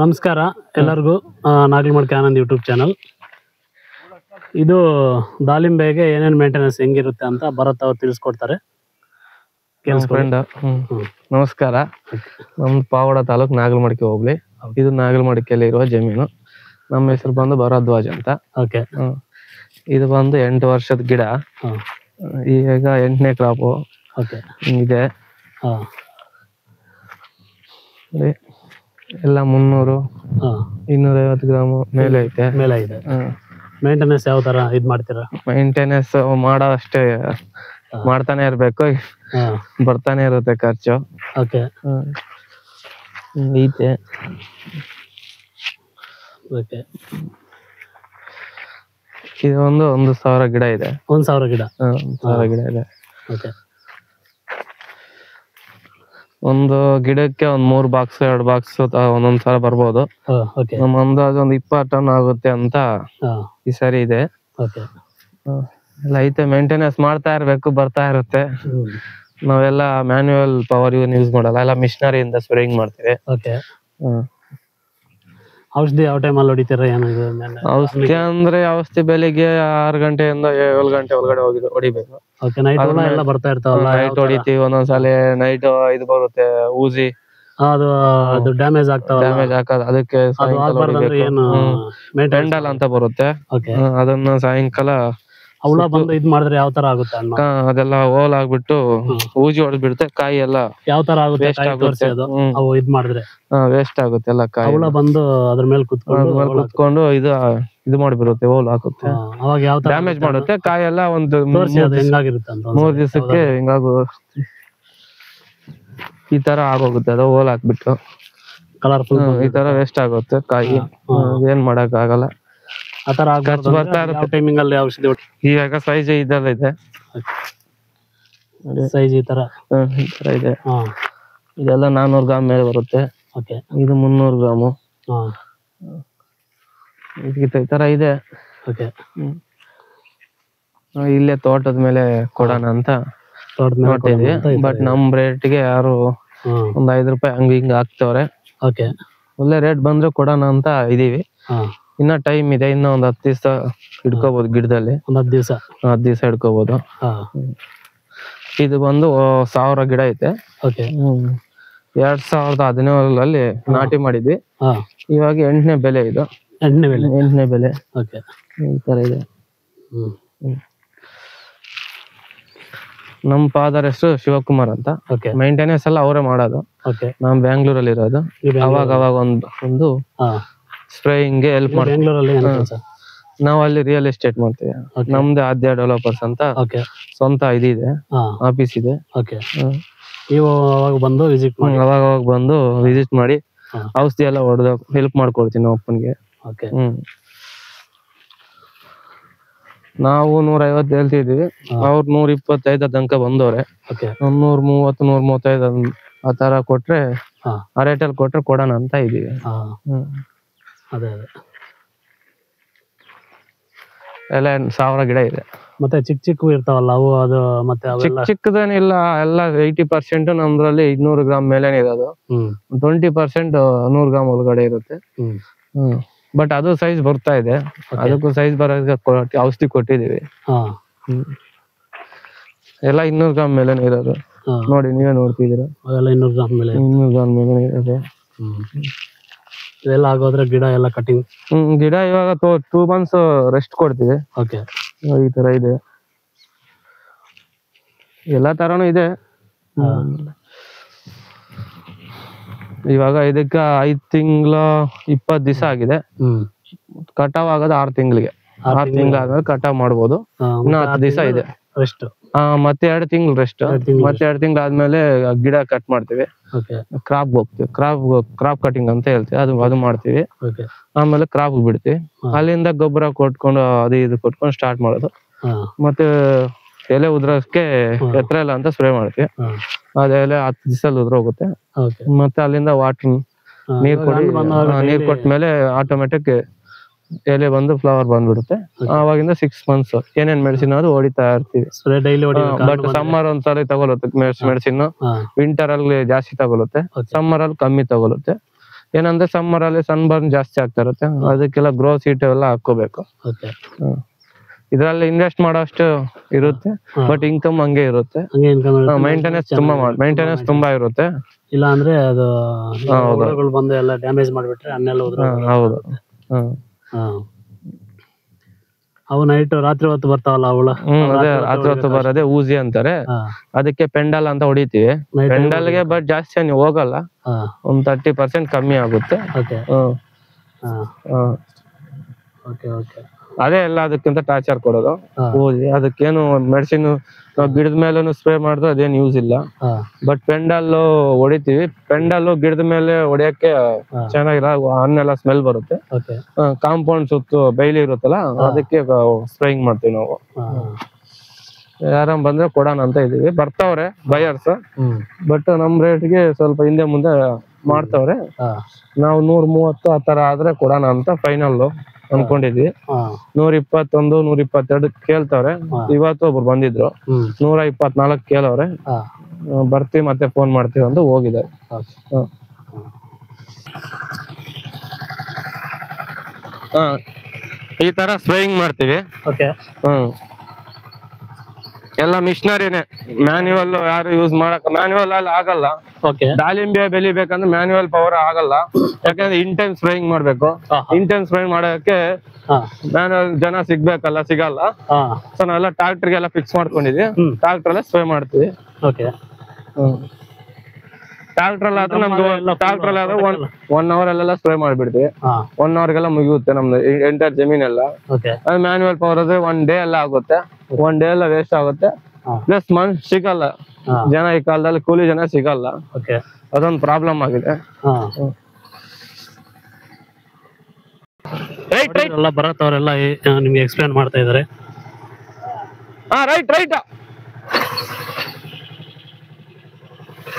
ನಮಸ್ಕಾರ ಎಲ್ಲರಿಗೂ Nagalamadike Anand YouTube channel. ಇದು ದಾಳಿಂಬೆಗೆ ಏನೇನು ಮೇಂಟೆನೆನ್ಸ್ ಹೆಂಗಿರುತ್ತೆ ಅಂತ ಭರತ್ ಅವ್ರು ತಿಳಿಸ್ಕೊಡ್ತಾರೆ. ನಮಸ್ಕಾರ. ನಮ್ದು ಪಾವಡ ತಾಲೂಕು ನಾಗಲಮಡಿಕೆ ಹೋಗ್ಲಿ. ಇದು ನಾಗಲಮಡಿಕೆಯಲ್ಲಿ ಇರುವ ಜಮೀನು. ನಮ್ಮ ಹೆಸರು ಬಂದು ಭರದ್ವಾಜ್ ಅಂತ. ಓಕೆ. ಇದು ಬಂದು 8 ವರ್ಷದ ಗಿಡ. ಈಗ 8ನೇ ಕ್ರಾಪು ಇದೆ. ಎಲ್ಲ 300-250 ಗ್ರಾಮ್ ಮೇಲೆ ಐತೆ. ಮೇಂಟೆನೆನ್ಸ್ ಯಾವ ತರ ಇದ್ ಮಾಡ್ತೀರಾ? ಮೇಂಟೆನೆನ್ಸ್ ಮಾಡೋ ಅಷ್ಟೇ ಮಾಡ್ತಾನೆ ಇರ್ಬೇಕು, ಬರ್ತಾನೆ ಇರುತ್ತೆ ಖರ್ಚು. ಓಕೆ. ಐತೆ. ಓಕೆ. ಇದು 1,000 ಗಿಡ ಇದೆ. 1,000 ಗಿಡ? 1,000 ಗಿಡ ಇದೆ. ಓಕೆ. ಒಂದು ಗಿಡಕ್ಕೆ 3 ಬಾಕ್ಸ್ 2 ಬಾಕ್ಸ್ ಒಂದೊಂದ್ ಸಲ ಬರ್ಬೋದು. ನಮ್ಮ ಅಂದಾಜು 20 ಟನ್ ಆಗುತ್ತೆ ಅಂತ ಈ ಸರಿ ಇದೆ. ಎಲ್ಲ ಐತೆ. ಮೇಂಟೆನೆನ್ಸ್ ಮಾಡ್ತಾ ಇರ್ಬೇಕು, ಬರ್ತಾ ಇರುತ್ತೆ. ನಾವೆಲ್ಲ ಮ್ಯಾನ್ಯುಯಲ್ ಪವರ್ ಯೂಸ್ ಮಾಡಲ್ಲ, ಎಲ್ಲ ಮಿಷನರಿಯಿಂದ ಸ್ಪ್ರೇಯಿಂಗ್ ಮಾಡ್ತೀವಿ. ಔಷಧಿ ಯಾವ ಟೈಮಲ್ಲಿ ಹೊಡಿತೀರಾ? ಏನಿದೆ ಔಷಧಿ ಅಂದ್ರೆ ಔಷಧಿ ಬೆಳಿಗ್ಗೆ 6 ಗಂಟೆಯಿಂದ 7 ಗಂಟೆ ಒಳಗಡೆ ಹೊಡಿಬೇಕು. ನೈಟ್ ಬರ್ತಾ ಇರ್ತಾವಲ್ಲ, ನೈಟ್ ಹೊಡಿತೀವಿ. ಒಂದೊಂದ್ಸಲ ನೈಟ್ ಇದು ಬರುತ್ತೆ ಊಸಿ, ಅದು ಡ್ಯಾಮೇಜ್ ಹಾಕೋದು. ಅದಕ್ಕೆ ಪೆಂಡಲ್ ಅಂತ ಬರುತ್ತೆ, ಅದನ್ನ ಸಾಯಂಕಾಲ ಹುಳ ಬಂದು ಇದ್ ಮಾಡಿದ್ರೆ ಯಾವ ತರ ಆಗುತ್ತೆ? ಅದೆಲ್ಲ ಹೋಲ್ ಆಗ್ಬಿಟ್ಟು ಊಜಿ ಹೊಡೆದ್ಬಿಡುತ್ತೆ. ಕಾಯಿ ಎಲ್ಲ ಯಾವ ತರ ಆಗುತ್ತೆ? ಇದ್ ಮಾಡಿದ್ರೆ ವೇಸ್ಟ್ ಆಗುತ್ತೆ ಎಲ್ಲ. ಕಾಯಿ ಹುಳ ಬಂದು ಅದ್ರ ಮೇಲೆ ಕುತ್ಕೊಂಡು ಇದು ಮಾಡಿಬಿಡುತ್ತೆ, ಹೋಲ್ ಹಾಕುತ್ತೆ. ಅವಾಗ ಯಾವ ತರ ಡ್ಯಾಮೇಜ್ ಮಾಡುತ್ತೆ. ಕಾಯಿ ಎಲ್ಲ ಒಂದು ಹೆಂಗಾಗಿರುತ್ತೆ ಅಂತ 3 ದಿವಸಕ್ಕೆ ಈ ತರ ಆಗೋಗುತ್ತೆ. ಅದು ಹೋಲ್ ಹಾಕ್ಬಿಟ್ಟು ಕಲರ್ಫುಲ್ ಈ ತರ ವೇಸ್ಟ್ ಆಗುತ್ತೆ ಕಾಯಿ. ಏನ್ ಮಾಡಕ್ ಆಗಲ್ಲ. ಆತರ ಬರ್ತಾ ಇರುತ್ತೆ. ಟೈಮಿಂಗ್ ಅಲ್ಲಿ ಔಷಧಿ ಇವಾಗ ಸೈಜ್ ಇದೆಲ್ಲ ಇದೆ. ಸೈಜ್ ಈ ತರ ಇದೆ. ಇದೆಲ್ಲ 400 ಗ್ರಾಮ್ ಮೇಲೆ ಬರುತ್ತೆ. ಇದು 300 ಗ್ರಾಮು. ಈ ತರ ಇದೆ. ಇಲ್ಲೇ ತೋಟದ ಮೇಲೆ ಕೊಡೋಣ ಅಂತ ನೋಡ್ತಿದ್ವಿ. ಬಟ್ ನಮ್ ರೇಟ್ಗೆ ಯಾರು ಒಂದ್ 5 ರೂಪಾಯಿ ಹಂಗ ಹಿಂಗ ಹಾಕ್ತವ್ರೆ. ಒಳ್ಳೆ ರೇಟ್ ಬಂದ್ರೆ ಕೊಡೋಣ ಅಂತ ಇದೀವಿ. ಇನ್ನ ಟೈಮ್ ಇದೆ. ಇನ್ನ ಒಂದ್ 10 ದಿವಸ ಹಿಡ್ಕೋಬಹುದು ಗಿಡದಲ್ಲಿ. 10 ದಿವಸ ಹಿಡ್ಕೋಬಹುದು. ಇದು ಬಂದು 1000 ಗಿಡ ಐತೆ. 2017 ನಾಟಿ ಮಾಡಿದ್ವಿ. ಇವಾಗ 8ನೇ ಬೆಲೆ. ಇದು 8ನೇ ಬೆಲೆ. ಈ ತರ ಇದೆ. ನಮ್ ಫಾದರ್ ಹೆಸರು ಶಿವಕುಮಾರ್ ಅಂತ. ಮೇಂಟೆನೆನ್ಸ್ ಎಲ್ಲ ಅವರೇ ಮಾಡೋದು. ನಾವ್ ಬ್ಯಾಂಗ್ಳೂರಲ್ಲಿ ಇರೋದು. ಅವಾಗ ಒಂದು ಸ್ಪ್ರೇಯಿಂಗ್ ಹೆಲ್ಪ್ ಮಾಡ್ತೀವಿ. ನಾವ್ ಅಲ್ಲಿ ರಿಯಲ್ ಎಸ್ಟೇಟ್ ಮಾಡ್ತೀವಿ. ನಮ್ದೇ ಆದ್ಯ ಡೆವಲಪರ್ಸ್ ಅಂತ ಸ್ವಂತ ಇದಿದೆ, ಆಫೀಸ್ ಇದೆ. ಅವಾಗ ಬಂದು ವಿಸಿಟ್ ಮಾಡಿ ಔಷಧಿ ಎಲ್ಲ ಹೊಡೆದ ಹೆಲ್ಪ್ ಮಾಡ್ಕೊಡ್ತೀನಿ ನಮ್ಮ ಅಪ್ಪನ್ಗೆ. ನಾವು 150 ಹೇಳ್ತಿದ್ವಿ, ಅವ್ರು 125 ತನಕ ಬಂದವ್ರೆ. 130, 135 ಆ ತರ ಕೊಟ್ರೆ, ಆ ರೇಟಲ್ಲಿ ಕೊಟ್ರೆ ಕೊಡೋಣ ಅಂತ ಇದೀವಿ. ಅದೇ ಎಲ್ಲ 1000 ಗಿಡ ಇದೆ. ಮತ್ತೆ ಚಿಕ್ಕ ಇರ್ತಾವಲ್ಲ ಅವು, ಅದು ಮತ್ತೆ ಚಿಕ್ಕದೇನಿಲ್ಲ. ಎಲ್ಲ 80% ನಮ್ದ್ರಲ್ಲಿ 200 ಗ್ರಾಮ್ ಮೇಲೇನೆ ಇರೋದು. 20% 100 ಗ್ರಾಮ್ ಒಳಗಡೆ ಇರುತ್ತೆ. ಬಟ್ ಅದು ಸೈಜ್ ಬರ್ತಾ ಇದೆ. ಅದಕ್ಕೂ ಸೈಜ್ ಬರೋದಕ್ಕೆ ಔಷಧಿ ಕೊಟ್ಟಿದೀವಿ. ಎಲ್ಲ 200 ಗ್ರಾಮ್ ಮೇಲೇನೆ ಇರೋದು. ನೋಡಿ, ನೀವೇ ನೋಡ್ತಿದ್ದೀರಾ. 200 ಗ್ರಾಮ್ ಮೇಲೆ ಇರೋದು. ಇದೆಲ್ಲ ಆಗೋದ್ರೆ ಗಿಡ ಎಲ್ಲ ಕಟಿಂಗ್. ಗಿಡ ಇವಾಗ 2 ಮಂತ್ಸ್ ರೆಸ್ಟ್ ಕೊಡ್ತೀವಿ. ಈ ತರ ಇದೆ. ಎಲ್ಲಾ ತರಾನು ಇದೆ. ಇವಾಗ ಇದಕ್ಕೆ 5 ತಿಂಗಳ 20 ದಿವಸ ಆಗಿದೆ. ಕಟಾವ್ ಆಗೋದು 6 ತಿಂಗಳಿಗೆ. 6 ತಿಂಗಳಾದ್ಮೇಲೆ ಕಟಾವ್ ಮಾಡ್ಬೋದು. ಇನ್ನು 10 ದಿವಸ ಇದೆ ರೆಸ್ಟ್. ಮತ್ತೆ 2 ತಿಂಗಳು ರೆಸ್ಟ್. ಮತ್ತೆ 2 ತಿಂಗಳಾದ್ಮೇಲೆ ಗಿಡ ಕಟ್ ಮಾಡ್ತೀವಿ. ಕ್ರಾಪ್ ಹೋಗ್ತೀವಿ. ಕ್ರಾಪ್ ಕಟಿಂಗ್ ಅಂತ ಹೇಳ್ತೀವಿ. ಅದು ಮಾಡ್ತೀವಿ. ಆಮೇಲೆ ಕ್ರಾಪ್ ಬಿಡ್ತೀವಿ. ಅಲ್ಲಿಂದ ಗೊಬ್ಬರ ಕೊಟ್ಕೊಂಡು ಇದು ಕೊಟ್ಕೊಂಡು ಸ್ಟಾರ್ಟ್ ಮಾಡೋದು. ಮತ್ತೆ ಎಲೆ ಉದ್ರಕ್ಕೆ ಎತ್ರ ಇಲ್ಲ ಅಂತ ಸ್ಪ್ರೇ ಮಾಡ್ತೀವಿ. ಅದೆಲೆ 10 ದಿವಸದಲ್ಲಿ ಉದ್ರೋಗುತ್ತೆ. ಮತ್ತೆ ಅಲ್ಲಿಂದ ವಾಟರ್ ನೀರ್ ಕೊಟ್ಮೇಲೆ ಆಟೋಮೆಟಿಕ್ ಎಲೆ ಬಂದು ಫ್ಲವರ್ ಬಂದ್ಬಿಡುತ್ತೆ. ಅವಾಗಿಂದ 6 ಮಂತ್ಸ್ ಏನೇನ್ ಮೆಡಿಸಿನ್ ಅದು ಹೊಡಿತಾ ಇರ್ತೀವಿ. ಬಟ್ ಸಮ್ಮರ್ ಒಂದ್ಸರಿ ತಗೊಳುತ್ತೆ ಮೆಡಿಸಿನ್. ವಿಂಟರ್ ಅಲ್ಲಿ ಜಾಸ್ತಿ ತಗೊಳುತ್ತೆ, ಸಮ್ಮರ್ ಅಲ್ಲಿ ಕಮ್ಮಿ ತಗೊಳುತ್ತೆ. ಏನಂದ್ರೆ ಸಮ್ಮರ್ ಅಲ್ಲಿ ಸನ್ ಬರ್ನ್ ಜಾಸ್ತಿ ಆಗ್ತಾ ಇರುತ್ತೆ, ಅದಕ್ಕೆಲ್ಲ ಗ್ರೋ ಸೀಟ್ ಎಲ್ಲ ಹಾಕೋಬೇಕು. ಓಕೆ. ಇದ್ರಲ್ಲಿ ಇನ್ವೆಸ್ಟ್ ಮಾಡೋಷ್ಟು ಇರುತ್ತೆ, ಬಟ್ ಇನ್ಕಮ್ ಹಂಗೆ ಇರುತ್ತೆ. ಮೇಂಟೆನೆನ್ಸ್ ತುಂಬಾ ಇರುತ್ತೆ. ಇಲ್ಲ ಅಂದ್ರೆ ಅದು ಹುಳುಗಳು ಬಂದು ಎಲ್ಲ ಡ್ಯಾಮೇಜ್ ಮಾಡ್ಬಿಟ್ರೆ ಹಣ್ಣೆಲ್ಲ ಉದುರು. ಹೌದು. ಅವು ನೈಟ್ ರಾತ್ರಿ ಹೊತ್ತು ಬರ್ತಾವಲ್ಲ ಹುಳ. ಅದೇ ರಾತ್ರಿ ಹೊತ್ತು ಬರೋದೇ ಊಸಿ ಅಂತಾರೆ, ಅದಕ್ಕೆ ಪೆಂಡಲ್ ಅಂತ ಹೊಡಿತೀವಿ. ಪೆಂಡಲ್ಗೆ ಬಟ್ ಜಾಸ್ತಿ ನೀವು ಹೋಗಲ್ಲ, ಒಂದ್ 30% ಕಮ್ಮಿ ಆಗುತ್ತೆ. ಅದೇ ಎಲ್ಲ ಅದಕ್ಕಿಂತ ಟಾರ್ಚರ್ ಕೊಡೋದು ಊಸಿ. ಅದಕ್ಕೇನು ಮೆಡಿಸಿನ್ ಗಿಡದ ಮೇಲೂ ಸ್ಪ್ರೇ ಮಾಡಿದ್ರೆ ಅದೇನು ಯೂಸ್ ಇಲ್ಲ. ಬಟ್ ಪೆಂಡಲ್ ಹೊಡಿತೀವಿ. ಪೆಂಡಲ್ ಗಿಡದ ಮೇಲೆ ಹೊಡಿಯಕ್ಕೆ ಚೆನ್ನಾಗಿಲ್ಲ, ಹಣ್ಣೆಲ್ಲ ಸ್ಮೆಲ್ ಬರುತ್ತೆ. ಕಾಂಪೌಂಡ್ ಸುತ್ತು ಬೈಲಿ ಇರುತ್ತಲ್ಲ, ಅದಕ್ಕೆ ಸ್ಪ್ರೇಯಿಂಗ್ ಮಾಡ್ತೀವಿ ನಾವು. ಯಾರ ಬಂದ್ರೆ ಕೊಡೋಣ ಅಂತ ಇದೀವಿ. ಬರ್ತಾವ್ರೆ ಬಯರ್ಸ್, ಬಟ್ ನಮ್ ರೇಟ್ಗೆ ಸ್ವಲ್ಪ ಹಿಂದೆ ಮುಂದೆ ಮಾಡ್ತಾವ್ರೆ. ನಾವು 130 ಆತರ ಆದ್ರೆ ಕೊಡೋಣ ಅಂತ ಫೈನಲ್ ಅನ್ಕೊಂಡಿದ್ವಿ. 121, 122 ಕೇಳ್ತಾವ್ರೆ. ಇವತ್ತು ಒಬ್ರು ಬಂದಿದ್ರು, 124 ಕೇಳವ್ರೆ. ಬರ್ತೀವಿ ಮತ್ತೆ ಫೋನ್ ಮಾಡ್ತೀವಿ ಅಂತ ಹೋಗಿದ್ದಾರೆ. ಈ ತರ ಸ್ಪ್ರೇಯಿಂಗ್ ಮಾಡ್ತೀವಿ. ಎಲ್ಲ ಮಿಷನರಿನೇ, ಮ್ಯಾನ್ಯುವಲ್ ಯಾರು ಯೂಸ್ ಮಾಡಕ್, ಮ್ಯಾನ್ಯುವಲ್ ಅಲ್ಲಿ ಆಗಲ್ಲ. ದಾಳಿಂಬೆ ಬೆಳಿಬೇಕಂದ್ರೆ ಮ್ಯಾನ್ಯುವಲ್ ಪವರ್ ಆಗಲ್ಲ, ಯಾಕಂದ್ರೆ ಇಂಟೆನ್ಸ್ ಸ್ಪ್ರೇಯಿಂಗ್ ಮಾಡ್ಬೇಕು. ಇಂಟೆನ್ಸ್ ಸ್ಪ್ರೇಯಿಂಗ್ ಮಾಡಕ್ಕೆ ಮ್ಯಾನ್ಯುವಲ್ ಜನ ಸಿಗ್ಬೇಕಲ್ಲ, ಸಿಗಲ್ಲ. ಸೊ ನಾವೆಲ್ಲ ಟ್ರಾಕ್ಟರ್ಗೆಲ್ಲ ಫಿಕ್ಸ್ ಮಾಡ್ಕೊಂಡಿದ್ವಿ, ಟ್ರಾಕ್ಟರ್ ಅಲ್ಲೇ ಸ್ಪ್ರೇ ಮಾಡ್ತೀವಿ. ಟ್ರಾಕ್ಟರ್ ಆದ್ರೆ ನಮ್ದು ಟ್ರಾಕ್ಟರ್ ಆದ್ರೆ 1 hour ಅಲ್ಲೆಲ್ಲ ಸ್ಪ್ರೇ ಮಾಡ್ಬಿಡ್ತೀವಿ. 1 hourಗೆಲ್ಲ ಮುಗಿಯುತ್ತೆ ನಮ್ದು ಎಂಟರ್ ಜಮೀನೆಲ್ಲ. ಅದು ಮ್ಯಾನ್ಯುವಲ್ ಪವರ್ ಆದ್ರೆ 1 day ಎಲ್ಲ ಆಗುತ್ತೆ. 1 day ಎಲ್ಲ ವೇಸ್ಟ್ ಆಗುತ್ತೆ. ಪ್ಲಸ್ ಮನುಷ್ಯ ಸಿಗಲ್ಲ, ಜನ ಈ ಕಾಲದಲ್ಲಿ ಕೂಲಿ ಜನ ಸಿಗಲ್ಲ. ಅದೊಂದು ಪ್ರಾಬ್ಲಮ್ ಆಗಿದೆ. ಭರತ್ ಅವರೆಲ್ಲ ನಿಮ್ಗೆ ಎಕ್ಸ್ಪ್ಲೇನ್ ಮಾಡ್ತಾ ಇದಾರೆ. ರೈಟ್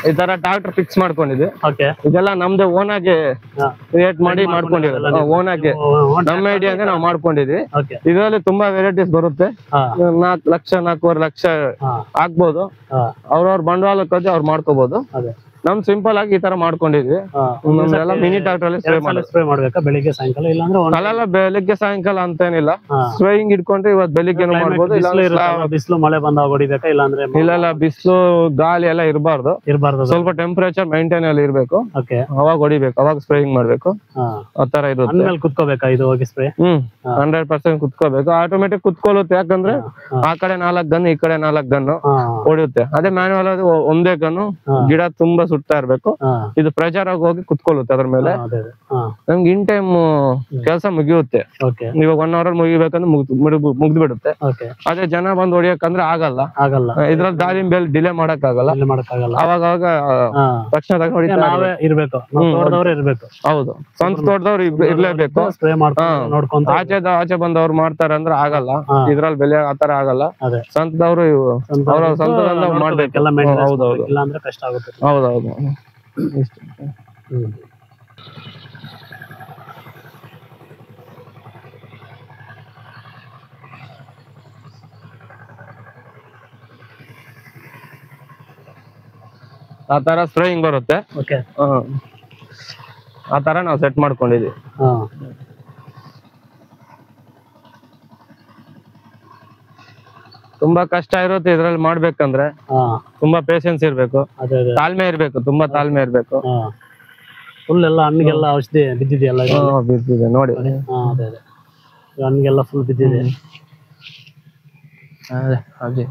ಈ ತರ ಟ್ರಾಕ್ಟರ್ ಫಿಕ್ಸ್ ಮಾಡ್ಕೊಂಡಿದ್ವಿ. ಇದೆಲ್ಲ ನಮ್ದು ಓನ್ ಆಗಿ ಕ್ರಿಯೇಟ್ ಮಾಡಿ ಮಾಡ್ಕೊಂಡಿರೋದು. ಓನ್ ಆಗಿ ನಮ್ಮ ಐಡಿಯಾಗೆ ನಾವು ಮಾಡ್ಕೊಂಡಿದ್ವಿ. ಇದರಲ್ಲಿ ತುಂಬಾ ವೆರೈಟೀಸ್ ಬರುತ್ತೆ. 4 ಲಕ್ಷ 4.5 ಲಕ್ಷ ಆಗ್ಬೋದು. ಅವ್ರವ್ರ ಬಂಡವಾಳ ಕದ್ದು ಅವ್ರು ಮಾಡ್ಕೋಬಹುದು. ನಮ್ ಸಿಂಪಲ್ ಆಗಿ ಈ ತರ ಮಾಡ್ಕೊಂಡಿದ್ವಿ. ಮಿನಿ ಟ್ರಾಕ್ಟರ್ ಅಲ್ಲಿ ಸ್ಪ್ರೇ ಮಾಡ್ಬೇಕಾ ಬೆಳಿಗ್ಗೆ ಸಾಯಂಕಾಲ? ಅಲ್ಲ ಬೆಳಿಗ್ಗೆ ಸಾಯಂಕಾಲ ಅಂತ ಏನಿಲ್ಲ, ಸ್ಪ್ರೇಯಿಂಗ್ ಇಟ್ಕೊಂಡ್ರೆ ಇವತ್ತು ಬೆಳಿಗ್ಗೆ ಮಾಡ್ಬೋದು. ಬಿಸಿಲು ಮಳೆ ಬಂದಾಗ ಹೊಡಿಬೇಕಾ? ಇಲ್ಲ ಬಿಸಿಲು ಗಾಳಿ ಎಲ್ಲ ಇರಬಾರ್ದು. ಸ್ವಲ್ಪ ಟೆಂಪರೇಚರ್ ಮೈಂಟೈನ್ ಅಲ್ಲಿ ಇರ್ಬೇಕು, ಅವಾಗ ಹೊಡಿಬೇಕು, ಅವಾಗ ಸ್ಪ್ರೇಯಿಂಗ್ ಮಾಡ್ಬೇಕು. ಆತರ ಇರುತ್ತೆ. ಕುತ್ಕೋಬೇಕಾ ಇದು ಹೋಗಿ ಸ್ಪ್ರೇ? 100% ಕುತ್ಕೋಬೇಕು. ಆಟೋಮೆಟಿಕ್ ಕುತ್ಕೊಳ್ಳುತ್ತೆ, ಯಾಕಂದ್ರೆ ಆ ಕಡೆ 4 ಗನ್, ಈ ಕಡೆ 4 ಗನ್ ಹೊಡಿಯುತ್ತೆ. ಅದೇ ಮ್ಯಾನ್ಯುವಲ್ ಅದು ಒಂದೇ ಗನ್ನು, ಗಿಡ ತುಂಬಾ ಸುತ್ತಾ ಇರ್ಬೇಕು. ಇದು ಪ್ರೆಷರ್ ಆಗಿ ಹೋಗಿ ಕುತ್ಕೊಳ್ಳುತ್ತೆ ಅದ್ರ ಮೇಲೆ. ನಮ್ಗೆ ಇನ್ ಟೈಮ್ ಕೆಲಸ ಮುಗಿಯುತ್ತೆ. ಇವಾಗ 1 hour ಮುಗಿಬೇಕಂದ್ರೆ ಮುಗ್ದು ಬಿಡುತ್ತೆ. ಅದೇ ಜನ ಬಂದು ಹೊಡಿಯಕಂದ್ರೆ ಆಗಲ್ಲ. ಇದ್ರಲ್ಲಿ ದಾಳಿಂಬೆ ಡಿಲೇ ಮಾಡಕ್ ಆಗಲ್ಲ. ಅವಾಗ ತಕ್ಷಣ ಇರ್ಬೇಕು. ಹೌದು, ಸ್ವಂತ ತೋಟದವ್ರು ಇರ್ಲೇಬೇಕು. ಆಚೆ ಬಂದವ್ರು ಮಾಡ್ತಾರೆ ಅಂದ್ರೆ ಆಗಲ್ಲ. ಇದ್ರಲ್ಲಿ ಬೆಲೆ ಆತರ ಆಗಲ್ಲ. ಸ್ವಂತದವ್ರು ಅವ್ರ ಸ್ವಂತದಿಂದ ಮಾಡ್ಬೇಕು. ಹೌದೌದು. ಆ ತರ ಸ್ಪ್ರೇಯಿಂಗ್ ಬರುತ್ತೆ. ಆ ತರ ನಾವು ಸೆಟ್ ಮಾಡ್ಕೊಂಡಿದ್ವಿ. ತುಂಬಾ ಕಷ್ಟ ಇರುತ್ತೆ ಇದ್ರಲ್ಲಿ ಮಾಡ್ಬೇಕಂದ್ರೆ. ತುಂಬಾ ಪೇಷನ್ಸ್ ಇರ್ಬೇಕು, ತಾಳ್ಮೆ ಇರ್ಬೇಕು, ತುಂಬಾ ತಾಳ್ಮೆ ಇರ್ಬೇಕು. ಫುಲ್ ಎಲ್ಲ ಹಣ್ಣಿಗೆಲ್ಲ ಔಷಧಿ ಬಿದ್ದಿದೆಯಲ್ಲ? ಬಿದ್ದಿದೆ ನೋಡಿ, ಹಣ್ಣಿಗೆಲ್ಲ ಫುಲ್ ಬಿದ್ದಿದೆ. ಹಾಗೆ